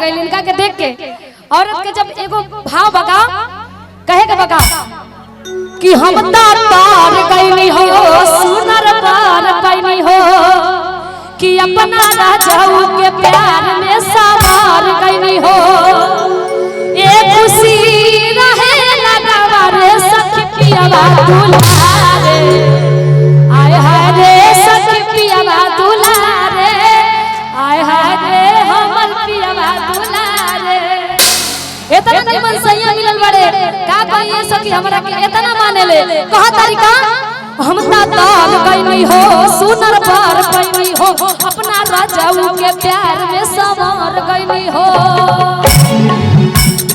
गई इनका के देख के औरत के जब एगो भाव बगा कहे के बगा कि हम तार गईली हो सुनर बार पैनी हो कि अपना राजाऊ के प्यार में सवार गईली हो ए खुशी रहे लगावा रे सखी पियावा दुलारे आय हाय रे सखी पियावा दुलारे आय हाय रे हमर पियावा दुलारे इतना निमन सैया मिलल बड़े का कहिए सखी हमरा के इतना माने ले कहा तरीका हम ताल गईली हो सुनर बार पैनी हो अपना राजाऊ के प्यार में सवार गईली हो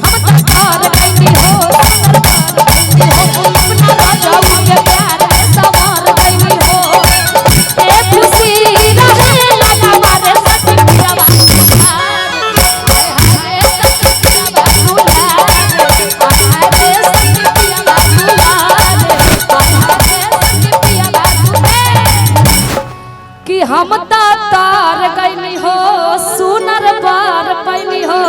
हम ताल गईली हो सुनर बार पैनी हो अपना राजाऊ के प्यार में सवार गईली हो ए खुशी रहे लगावा रे सखी पियावा हम तार गईली हो सुनर बार पैनी हो।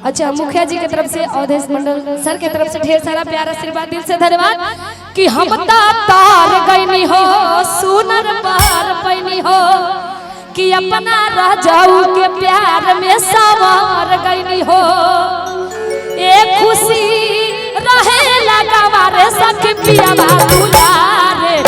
अच्छा मुखिया जी की तरफ से अवधेश मंडल सर की तरफ से ढेर सारा प्यार आशीर्वाद दिल से धन्यवाद कि हम तार गईली हो सुनर बार पैनी हो कि अपना राजाऊ के प्यार में सवार गईली हो ए खुशी रहे लगावा रे सखी पियावा दुलारे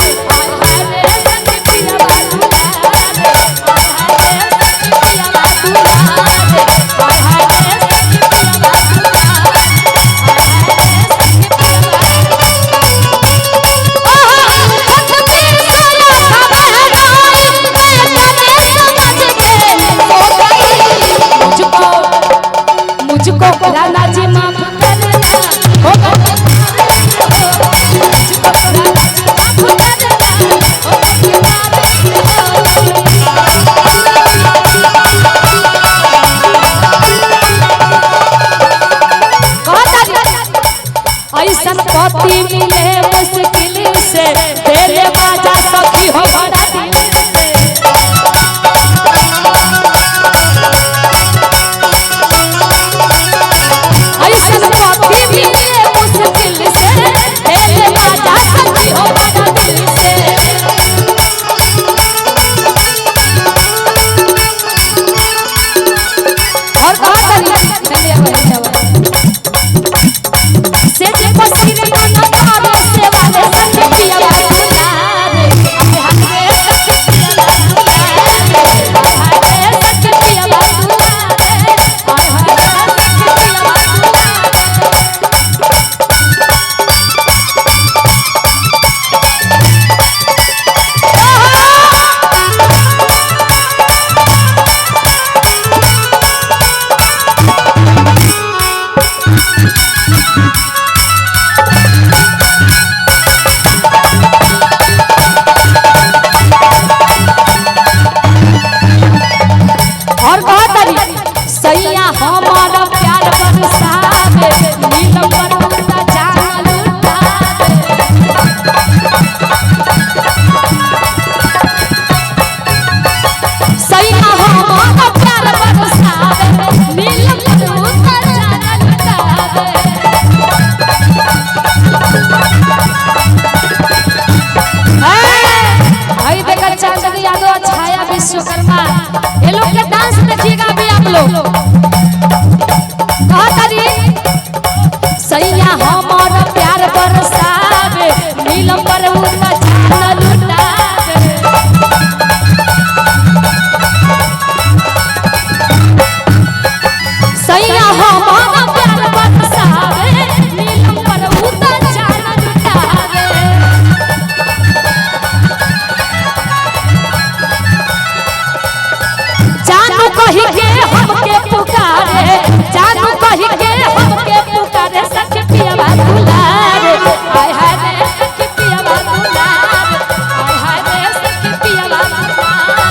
मुझको राना जी माफ करना होगा ऐसन पति मिले मुश्किल से तेरे बाजा सखी हो बड़ा दिल ऐसन पति मिले मुश्किल से तेरे बाजा सखी हो बड़ा दिल से और कहाँ करिए सैया हमारा प्यार बरसावे नीलम पर उड़ता जान लुटावे सैया हमारा प्यार बरसावे नीलम पर उड़ता जान लुटावे भाई देखा चांद यादव छाया विश्वकर्मा ये लोग के डांस देखिएगा अभी आप लोग सैया हमारा प्यार बरसावे नीलम पर उड़ता जान लुटावे सैया हमारा प्यार बरसावे नीलम पर उड़ता जान लुटावे जानू कही के हमके पुकारे जानू कही के हमके पुकारे सखी पियावा दुलारे आय हाय रे सखी पियावा दुलारे आय हाय रे सखी पियावा दुलारे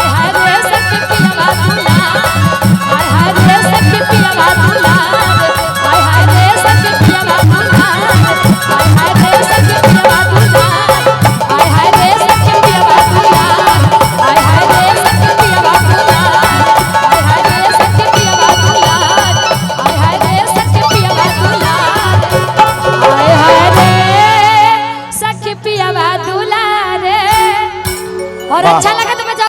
आय हाय रे सखी पियावा दुलारे आय हाय रे सखी पियावा दुलारे आय हाय रे सखी पियावा दुलारे आय हाय रे सखी पियावा दुलारे आय हाय रे सखी पियावा दुलारे आय हाय रे सखी पियावा दुलारे पियावा दुलारे और वाह। अच्छा लगा